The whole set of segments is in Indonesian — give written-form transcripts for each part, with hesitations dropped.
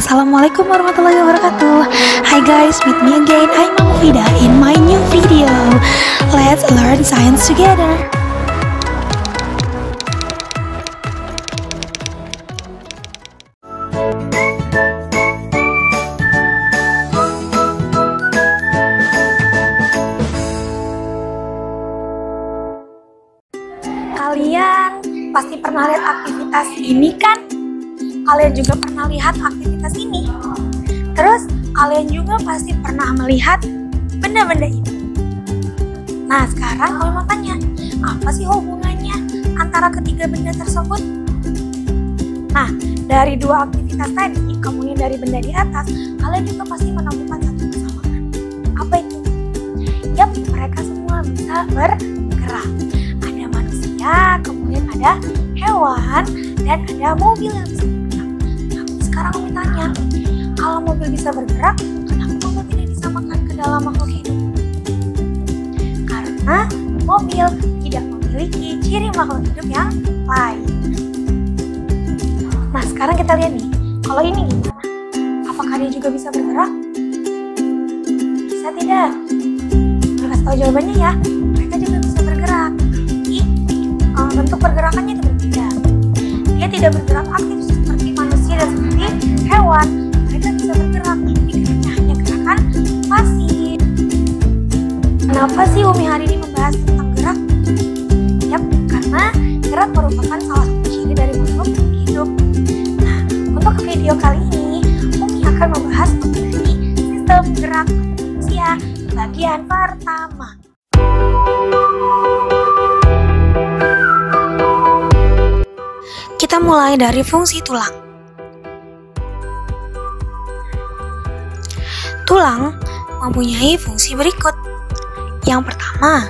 Assalamualaikum warahmatullahi wabarakatuh. Hi guys, meet me again. I'm Mufida in my new video. Let's learn science together. Kalian pasti pernah lihat aktivitas ini kan? Kalian juga pernah lihat aktivitas ini. Terus kalian juga pasti pernah melihat benda-benda ini. Nah, sekarang kami mau tanya, apa sih hubungannya antara ketiga benda tersebut? Nah, dari dua aktivitas tadi, kemudian dari benda di atas, kalian juga pasti menemukan satu kesamaan. Apa itu? Yap, mereka semua bisa bergerak. Ada manusia, kemudian ada hewan, dan ada mobil yang bisa bergerak. Tapi sekarang kami tanya, kalau mobil bisa bergerak, kenapa mobil tidak disamakan ke dalam makhluk hidup? Karena mobil tidak memiliki ciri makhluk hidup yang lain. Nah, sekarang kita lihat nih, kalau ini gimana? Apakah dia juga bisa bergerak? Bisa tidak? Kita kasih tahu jawabannya ya. Mereka juga bisa bergerak. Tapi bentuk pergerakannya itu berbeda. Dia tidak bergerak aktif seperti manusia dan seperti hewan. Mereka bisa bergerak, tapi hanya gerakan pasif. Kenapa sih Umi hari ini membahas tentang gerak? Yap, karena gerak merupakan salah satu ciri dari makhluk hidup. Nah, untuk video kali ini, Umi akan membahas mengenai sistem gerak manusia bagian pertama. Kita mulai dari fungsi tulang. Tulang mempunyai fungsi berikut. Yang pertama,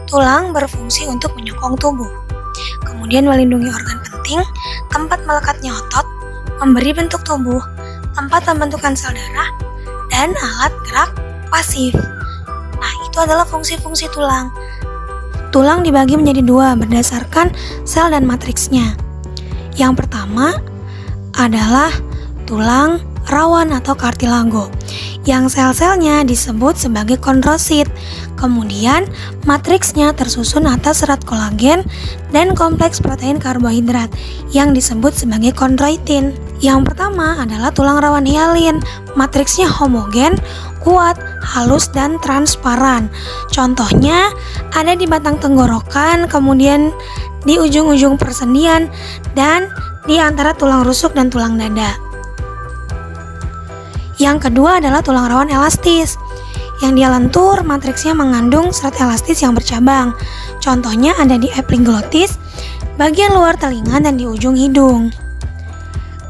tulang berfungsi untuk menyokong tubuh, kemudian melindungi organ penting, tempat melekatnya otot, memberi bentuk tubuh, tempat pembentukan sel darah, dan alat gerak pasif. Nah, itu adalah fungsi-fungsi tulang. Tulang dibagi menjadi dua berdasarkan sel dan matriksnya. Yang pertama adalah tulang rawan atau kartilago, yang sel-selnya disebut sebagai kondrosit. Kemudian matriksnya tersusun atas serat kolagen dan kompleks protein karbohidrat yang disebut sebagai kondroitin. Yang pertama adalah tulang rawan hialin, matriksnya homogen, kuat, halus, dan transparan. Contohnya ada di batang tenggorokan, kemudian di ujung-ujung persendian, dan di antara tulang rusuk dan tulang dada. Yang kedua adalah tulang rawan elastis. Yang dia lentur, matriksnya mengandung serat elastis yang bercabang. Contohnya ada di epiglottis, bagian luar telinga, dan di ujung hidung.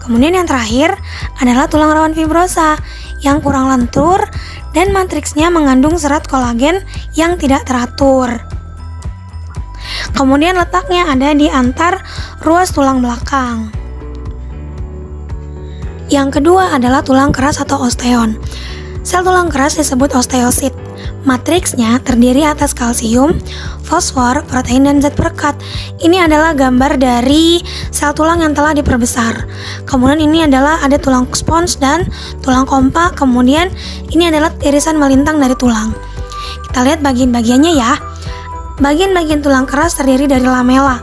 Kemudian yang terakhir adalah tulang rawan fibrosa yang kurang lentur dan matriksnya mengandung serat kolagen yang tidak teratur. Kemudian letaknya ada di antar ruas tulang belakang. Yang kedua adalah tulang keras atau osteon. Sel tulang keras disebut osteosit. Matriksnya terdiri atas kalsium, fosfor, protein, dan zat perekat. Ini adalah gambar dari sel tulang yang telah diperbesar. Kemudian ini adalah ada tulang spons dan tulang kompak. Kemudian ini adalah irisan melintang dari tulang. Kita lihat bagian-bagiannya ya. Bagian-bagian tulang keras terdiri dari lamela,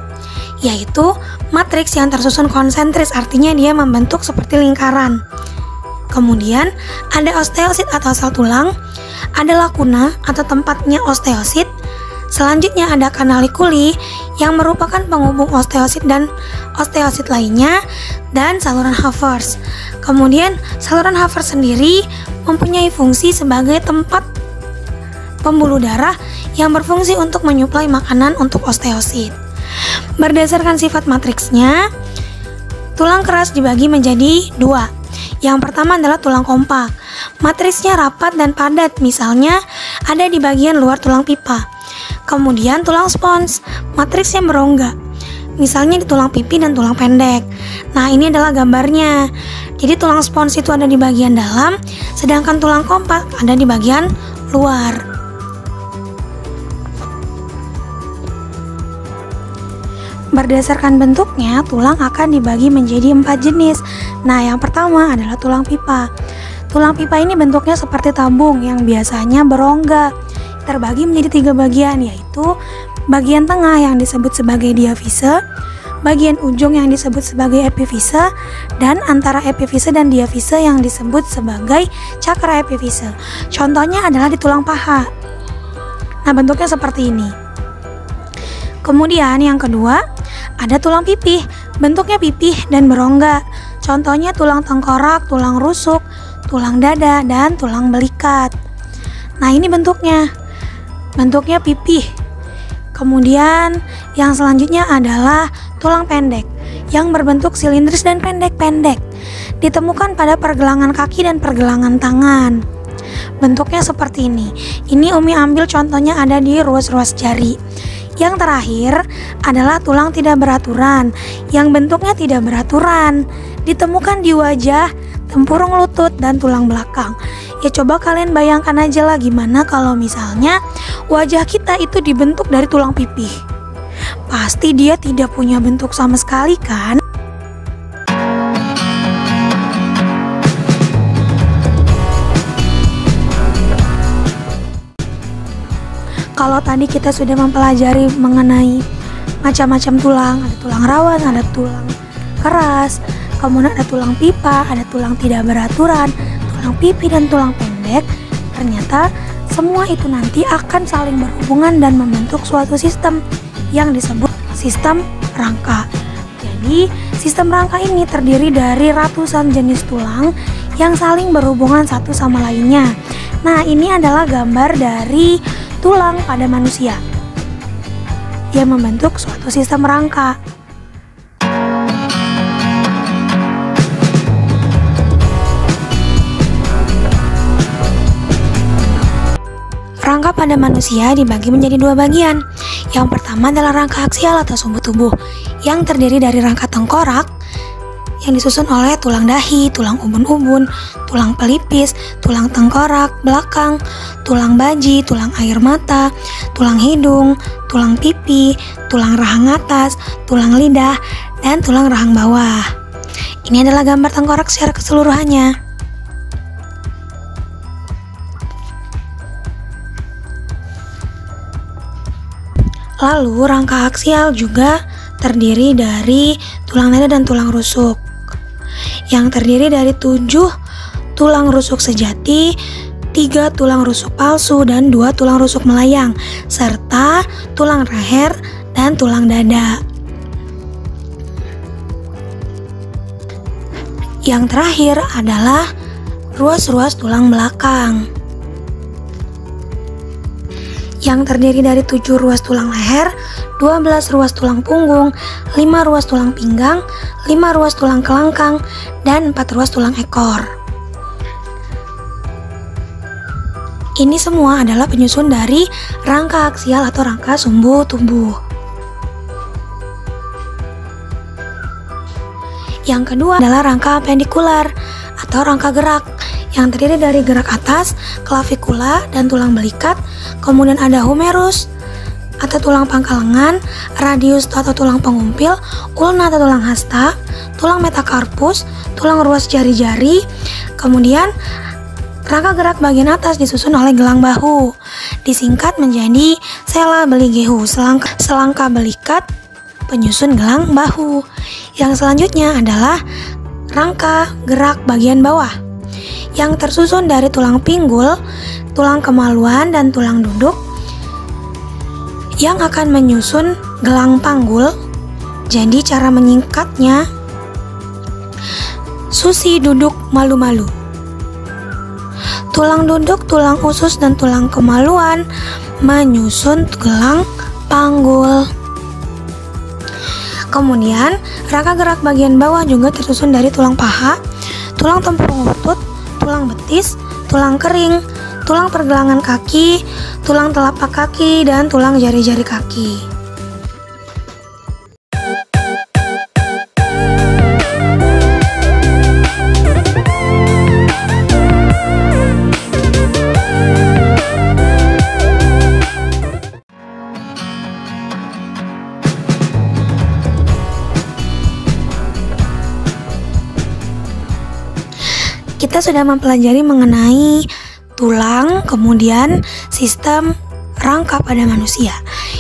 yaitu matriks yang tersusun konsentris, artinya dia membentuk seperti lingkaran. Kemudian ada osteosit atau sel tulang, ada lakuna atau tempatnya osteosit. Selanjutnya ada kanalikuli yang merupakan penghubung osteosit dan osteosit lainnya, dan saluran Havers. Kemudian saluran Havers sendiri mempunyai fungsi sebagai tempat pembuluh darah yang berfungsi untuk menyuplai makanan untuk osteosit. Berdasarkan sifat matriksnya, tulang keras dibagi menjadi dua. Yang pertama adalah tulang kompak. Matriksnya rapat dan padat, misalnya ada di bagian luar tulang pipa. Kemudian tulang spons, matriksnya berongga, misalnya di tulang pipi dan tulang pendek. Nah, ini adalah gambarnya. Jadi tulang spons itu ada di bagian dalam, sedangkan tulang kompak ada di bagian luar. Berdasarkan bentuknya, tulang akan dibagi menjadi 4 jenis. Nah, yang pertama adalah tulang pipa. Tulang pipa ini bentuknya seperti tabung yang biasanya berongga. Terbagi menjadi 3 bagian, yaitu bagian tengah yang disebut sebagai diafise, bagian ujung yang disebut sebagai epifise, dan antara epifise dan diafise yang disebut sebagai cakra epifise. Contohnya adalah di tulang paha. Nah, bentuknya seperti ini. Kemudian yang kedua, ada tulang pipih. Bentuknya pipih dan berongga. Contohnya tulang tengkorak, tulang rusuk, tulang dada, dan tulang belikat. Nah, ini bentuknya. Bentuknya pipih. Kemudian yang selanjutnya adalah tulang pendek yang berbentuk silindris dan pendek-pendek. Ditemukan pada pergelangan kaki dan pergelangan tangan. Bentuknya seperti ini. Ini Umi ambil contohnya ada di ruas-ruas jari. Yang terakhir adalah tulang tidak beraturan yang bentuknya tidak beraturan. Ditemukan di wajah, tempurung lutut, dan tulang belakang. Ya, coba kalian bayangkan aja lah gimana kalau misalnya wajah kita itu dibentuk dari tulang pipih. Pasti dia tidak punya bentuk sama sekali kan? Kalau tadi kita sudah mempelajari mengenai macam-macam tulang, ada tulang rawan, ada tulang keras, kemudian ada tulang pipa, ada tulang tidak beraturan, tulang pipi, dan tulang pendek. Ternyata semua itu nanti akan saling berhubungan dan membentuk suatu sistem yang disebut sistem rangka. Jadi, sistem rangka ini terdiri dari ratusan jenis tulang yang saling berhubungan satu sama lainnya. Nah, ini adalah gambar dari tulang pada manusia yang membentuk suatu sistem rangka. Rangka pada manusia dibagi menjadi 2 bagian. Yang pertama adalah rangka aksial atau sumbu tubuh yang terdiri dari rangka tengkorak yang disusun oleh tulang dahi, tulang ubun-ubun, tulang pelipis, tulang tengkorak belakang, tulang baji, tulang air mata, tulang hidung, tulang pipi, tulang rahang atas, tulang lidah, dan tulang rahang bawah. Ini adalah gambar tengkorak secara keseluruhannya. Lalu rangka aksial juga terdiri dari tulang dada dan tulang rusuk, yang terdiri dari 7 tulang rusuk sejati, 3 tulang rusuk palsu, dan 2 tulang rusuk melayang, serta tulang leher dan tulang dada. Yang terakhir adalah ruas-ruas tulang belakang, yang terdiri dari 7 ruas tulang leher, 12 ruas tulang punggung, 5 ruas tulang pinggang, 5 ruas tulang kelangkang, dan 4 ruas tulang ekor. Ini semua adalah penyusun dari rangka aksial atau rangka sumbu tubuh. Yang kedua adalah rangka apendikular atau rangka gerak yang terdiri dari gerak atas, klavikula, dan tulang belikat. Kemudian ada humerus atau tulang pangkal lengan, radius atau tulang pengumpil, ulna atau tulang hasta, tulang metakarpus, tulang ruas jari-jari. Kemudian rangka gerak bagian atas disusun oleh gelang bahu, disingkat menjadi sela beligehu, selangka belikat penyusun gelang bahu. Yang selanjutnya adalah rangka gerak bagian bawah yang tersusun dari tulang pinggul, tulang kemaluan, dan tulang duduk yang akan menyusun gelang panggul. Jadi cara menyingkatnya Susi duduk malu-malu. Tulang duduk, tulang usus, dan tulang kemaluan menyusun gelang panggul. Kemudian rangka gerak bagian bawah juga tersusun dari tulang paha, tulang tempurung lutut, tulang betis, tulang kering, tulang pergelangan kaki, tulang telapak kaki, dan tulang jari-jari kaki. kita sudah mempelajari mengenai tulang, kemudian sistem rangka pada manusia.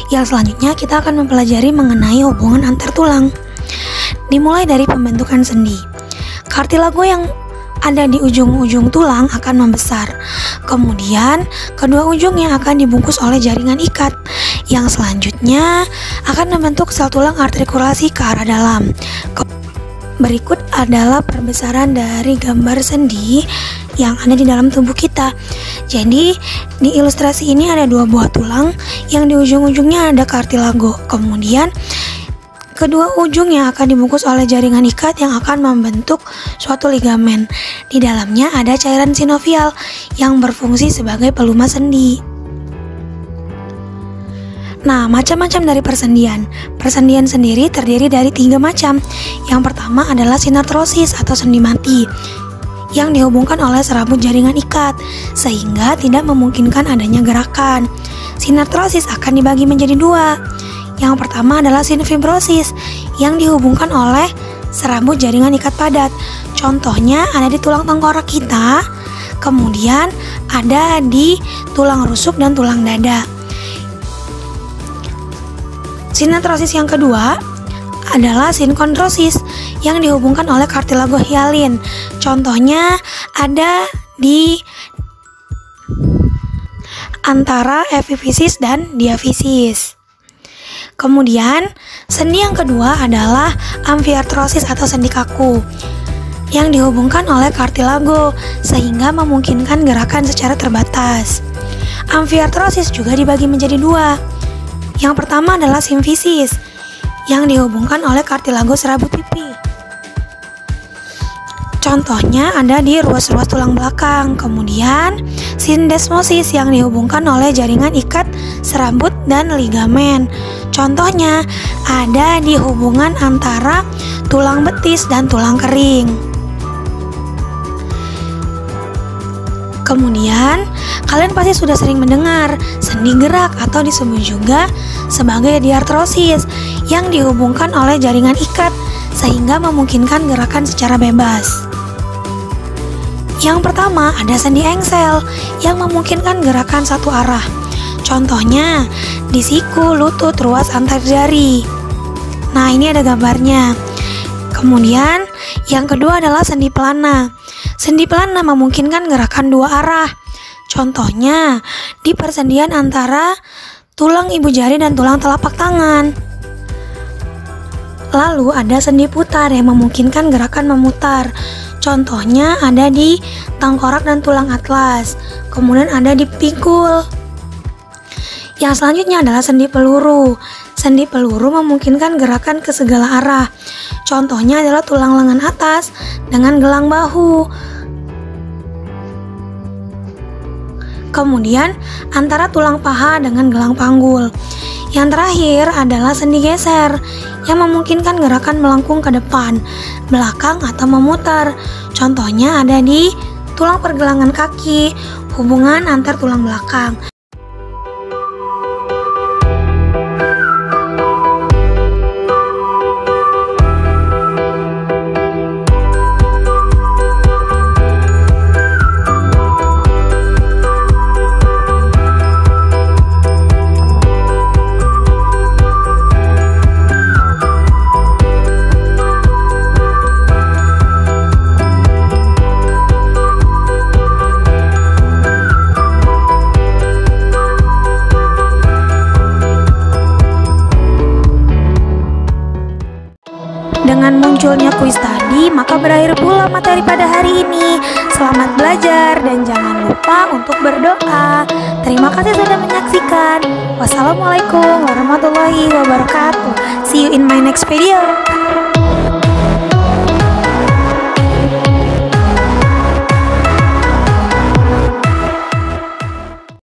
Yang selanjutnya kita akan mempelajari mengenai hubungan antar tulang. Dimulai dari pembentukan sendi. Kartilago yang ada di ujung-ujung tulang akan membesar. Kemudian kedua ujungnya akan dibungkus oleh jaringan ikat. Yang selanjutnya akan membentuk sel tulang artikulasi ke arah dalam. Berikut adalah perbesaran dari gambar sendi yang ada di dalam tubuh kita. Jadi di ilustrasi ini ada dua buah tulang yang di ujung-ujungnya ada kartilago. Kemudian kedua ujungnya akan dibungkus oleh jaringan ikat yang akan membentuk suatu ligamen. Di dalamnya ada cairan sinovial yang berfungsi sebagai pelumas sendi. Nah, macam-macam dari persendian. Persendian sendiri terdiri dari 3 macam. Yang pertama adalah sinartrosis atau sendi mati, yang dihubungkan oleh serabut jaringan ikat, sehingga tidak memungkinkan adanya gerakan. Sinartrosis akan dibagi menjadi 2. Yang pertama adalah sinfibrosis, yang dihubungkan oleh serabut jaringan ikat padat. Contohnya ada di tulang tengkorak kita, kemudian ada di tulang rusuk dan tulang dada. Sinartrosis yang kedua adalah sinkondrosis, yang dihubungkan oleh kartilago hialin. Contohnya ada di antara epifisis dan diafisis. Kemudian sendi yang kedua adalah amfiartrosis atau sendi kaku, yang dihubungkan oleh kartilago sehingga memungkinkan gerakan secara terbatas. Amfiartrosis juga dibagi menjadi 2. Yang pertama adalah simfisis, yang dihubungkan oleh kartilago serabut pipi. Contohnya ada di ruas-ruas tulang belakang. Kemudian sindesmosis, yang dihubungkan oleh jaringan ikat serabut dan ligamen. Contohnya ada di hubungan antara tulang betis dan tulang kering. Kemudian kalian pasti sudah sering mendengar sendi gerak atau disebut juga sebagai diartrosis, yang dihubungkan oleh jaringan ikat sehingga memungkinkan gerakan secara bebas. Yang pertama ada sendi engsel, yang memungkinkan gerakan satu arah. Contohnya di siku, lutut, ruas antar jari. Nah, ini ada gambarnya. Kemudian yang kedua adalah sendi pelana. Sendi pelana memungkinkan gerakan 2 arah. Contohnya di persendian antara tulang ibu jari dan tulang telapak tangan. Lalu ada sendi putar yang memungkinkan gerakan memutar. Contohnya ada di tengkorak dan tulang atlas. Kemudian ada di pikul. Yang selanjutnya adalah sendi peluru. Sendi peluru memungkinkan gerakan ke segala arah. Contohnya adalah tulang lengan atas dengan gelang bahu. Kemudian antara tulang paha dengan gelang panggul. Yang terakhir adalah sendi geser, yang memungkinkan gerakan melengkung ke depan, belakang, atau memutar. Contohnya ada di tulang pergelangan kaki, hubungan antar tulang belakang. Dengan munculnya kuis tadi, maka berakhir pula materi pada hari ini. Selamat belajar dan jangan lupa untuk berdoa. Terima kasih sudah menyaksikan. Wassalamualaikum warahmatullahi wabarakatuh. See you in my next video.